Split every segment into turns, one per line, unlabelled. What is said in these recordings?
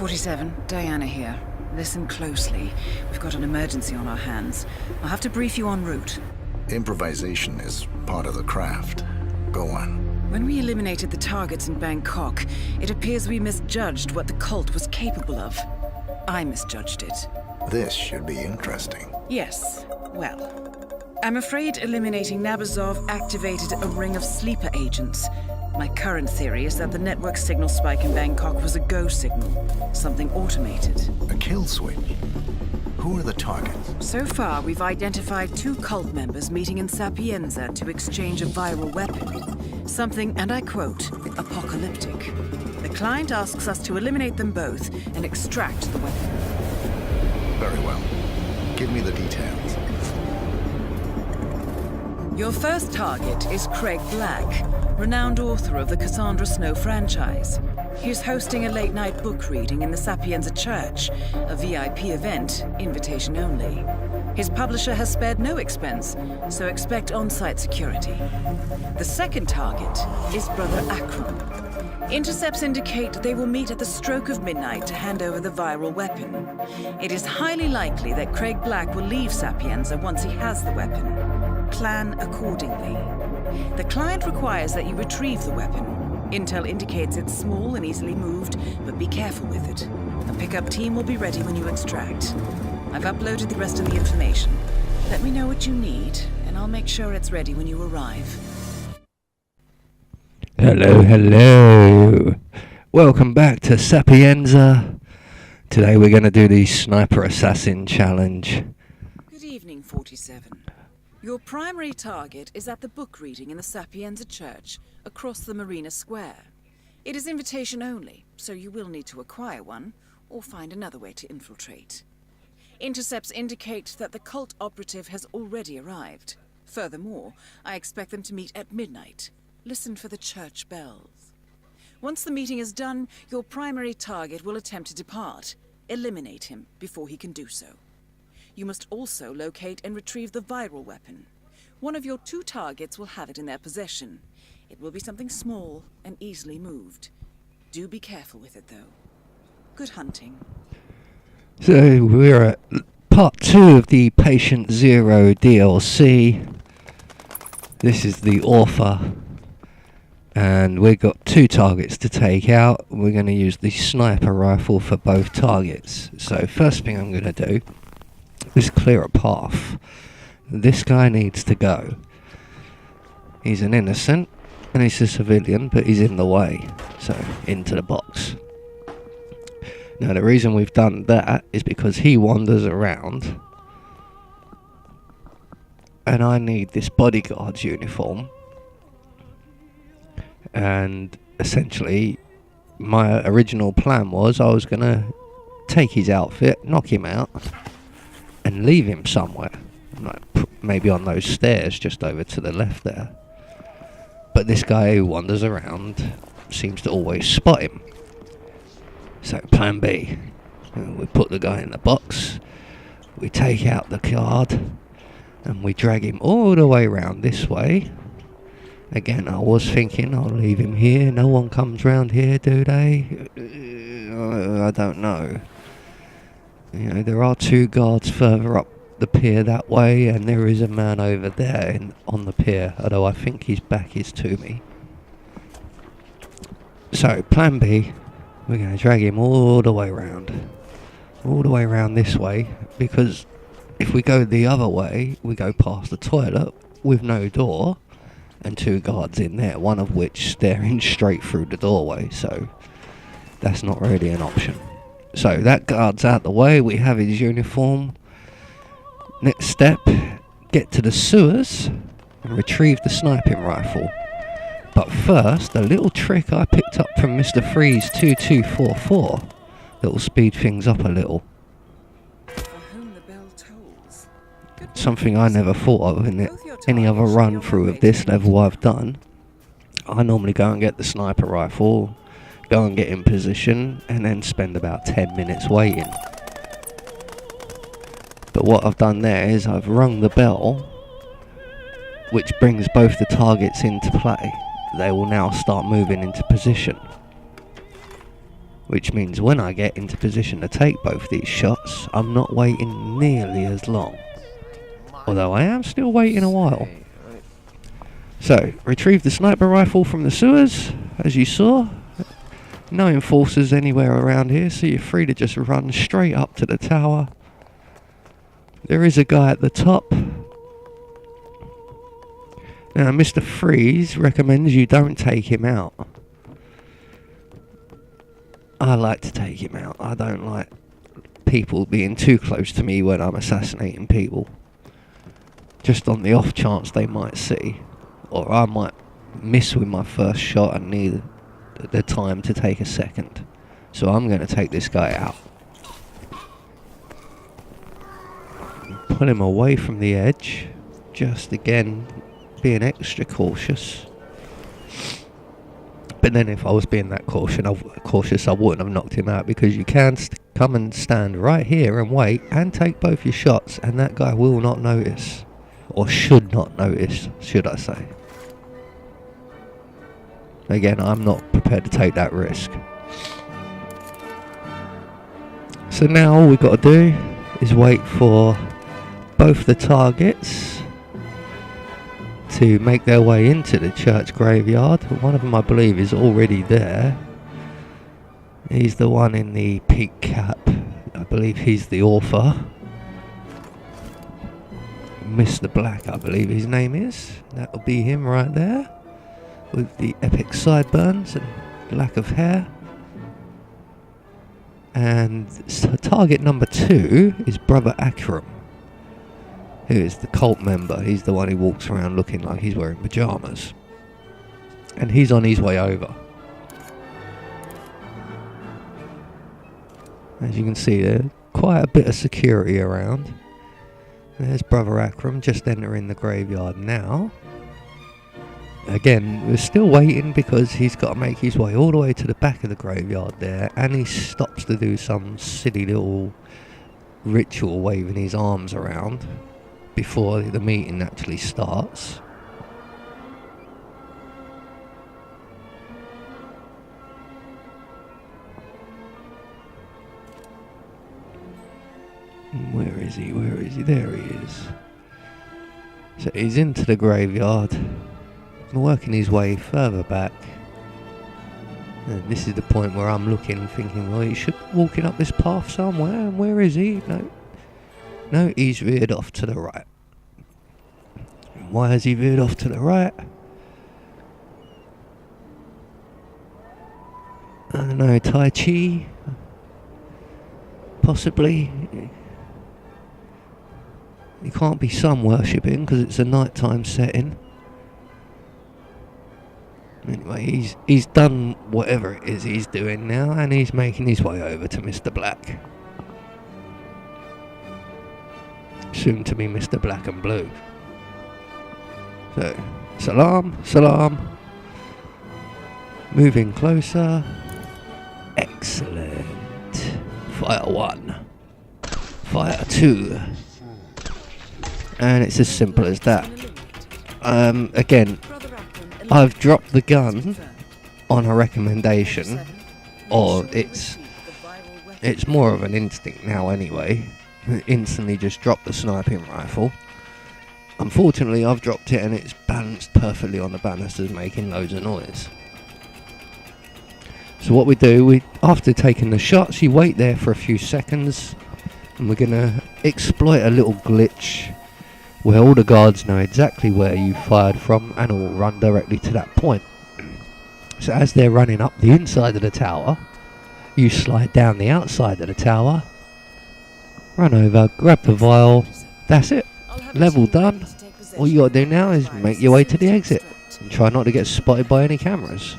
47, Diana here. Listen closely. We've got an emergency on our hands. I'll have to brief you en route.
Improvisation is part of the craft. Go on.
When we eliminated the targets in Bangkok, it appears we misjudged what the cult was capable of. I misjudged it.
This should be interesting.
Yes. Well, I'm afraid eliminating Nabazov activated a ring of sleeper agents. My current theory is that the network signal spike in Bangkok was a go signal, something automated.
A kill switch? Who are the targets?
So far, we've identified 2 cult members meeting in Sapienza to exchange a viral weapon. Something, and I quote, apocalyptic. The client asks us to eliminate them both and extract the weapon.
Very well. Give me the details.
Your first target is Craig Black, renowned author of the Cassandra Snow franchise. He's hosting a late-night book reading in the Sapienza Church, a VIP event, invitation only. His publisher has spared no expense, so expect on-site security. The second target is Brother Akram. Intercepts indicate they will meet at the stroke of midnight to hand over the viral weapon. It is highly likely that Craig Black will leave Sapienza once he has the weapon. Plan accordingly. The client requires that you retrieve the weapon. Intel indicates it's small and easily moved, but be careful with it. A pickup team will be ready when you extract. I've uploaded the rest of the information. Let me know what you need, and I'll make sure it's ready when you arrive.
Hello, hello. Welcome back to Sapienza. Today we're going to do the Sniper Assassin Challenge.
Good evening, 47. Your primary target is at the book reading in the Sapienza Church, across the Marina Square. It is invitation only, so you will need to acquire one, or find another way to infiltrate. Intercepts indicate that the cult operative has already arrived. Furthermore, I expect them to meet at midnight. Listen for the church bells. Once the meeting is done, your primary target will attempt to depart. Eliminate him before he can do so. You must also locate and retrieve the viral weapon. One of your 2 targets will have it in their possession. It will be something small and easily moved. Do be careful with it, though. Good hunting.
So we're at part 2 of the Patient Zero DLC. This is the author. And we've got 2 targets to take out. We're going to use the sniper rifle for both targets. So first thing I'm going to do is clear a path. This guy needs to go. He's an innocent and he's a civilian, but he's in the way. So into the box. Now the reason we've done that is because he wanders around and I need this bodyguard's uniform. And essentially my original plan was I was going to take his outfit, knock him out and leave him somewhere, like maybe on those stairs just over to the left there. But this guy who wanders around seems to always spot him. So plan B, we put the guy in the box, we take out the card and we drag him all the way around this way. Again, I was thinking I'll leave him here. No one comes round here, do they? I don't know. You know, there are 2 guards further up the pier that way, and there is a man over there on the pier, although I think his back is to me. So, plan B, we're going to drag him all the way around. All the way around this way, because if we go the other way, we go past the toilet with no door, and 2 guards in there, one of which staring straight through the doorway, so that's not really an option. So that guard's out the way, we have his uniform. Next step, get to the sewers and retrieve the sniping rifle. But first, a little trick I picked up from Mr. Freeze 2244 that will speed things up a little. Something I never thought of in any other run through of this level I've done. I normally go and get the sniper rifle, go and get in position, and then spend about 10 minutes waiting. But what I've done there is I've rung the bell, which brings both the targets into play. They will now start moving into position. which means when I get into position to take both these shots, I'm not waiting nearly as long. Although I am still waiting a while. So, retrieve the sniper rifle from the sewers, as you saw. No enforcers anywhere around here, so you're free to just run straight up to the tower. There is a guy at the top. Now, Mr. Freeze recommends you don't take him out. I like to take him out. I don't like people being too close to me when I'm assassinating people. Just on the off chance they might see. Or I might miss with my first shot and need the time to take a second. So I'm going to take this guy out. Pull him away from the edge. Just again, being extra cautious. But then if I was being that cautious, I wouldn't have knocked him out, because you can come and stand right here and wait and take both your shots, and that guy will not notice. Or should not notice, should I say. Again, I'm not prepared to take that risk. So now all we've got to do is wait for both the targets to make their way into the church graveyard. One of them, I believe, is already there. He's the one in the peak cap. I believe he's the author. Mr. Black, I believe his name is. That'll be him right there, with the epic sideburns and lack of hair. And so target number 2 is Brother Akram, who is the cult member. He's the one who walks around looking like he's wearing pyjamas. And he's on his way over. As you can see, there's quite a bit of security around. There's Brother Akram just entering the graveyard now. Again, we're still waiting because he's got to make his way all the way to the back of the graveyard there, and he stops to do some silly little ritual waving his arms around before the meeting actually starts. Where is he? Where is he? There he is. So he's into the graveyard, working his way further back. And this is the point where I'm looking, thinking, well, he should be walking up this path somewhere. And where is he? No, he's veered off to the right. And why has he veered off to the right? I don't know, Tai Chi? Possibly. He can't be sun worshipping because it's a nighttime setting. Anyway, he's done whatever it is he's doing now, and he's making his way over to Mr. Black. Soon to be Mr. Black and Blue. So, salam, salam. Moving closer. Excellent. Fire 1. Fire 2. And it's as simple as that. Again, I've dropped the gun on a recommendation, or it's more of an instinct now anyway. Instantly just drop the sniping rifle. Unfortunately, I've dropped it and it's balanced perfectly on the banisters, making loads of noise. So what we do, after taking the shots, you wait there for a few seconds, and we're going to exploit a little glitch where all the guards know exactly where you fired from and will run directly to that point. So as they're running up the inside of the tower, you slide down the outside of the tower, run over, grab the vial, that's it, level done. All you got to do now is make your way to the exit and try not to get spotted by any cameras.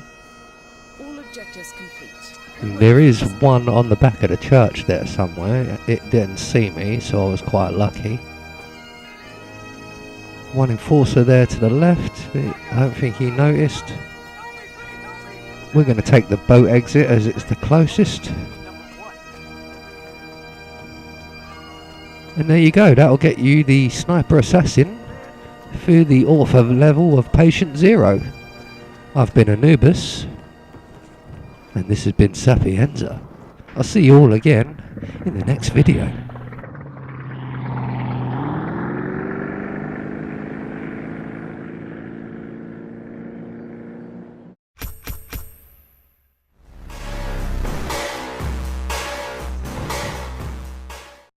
And there is one on the back of the church there somewhere. It didn't see me, so I was quite lucky. One enforcer there to the left. I don't think he noticed. We're going to take the boat exit as it's the closest. And there you go. That'll get you the sniper assassin through the author level of Patient 0. I've been Anubis. And this has been Sapienza. I'll see you all again in the next video.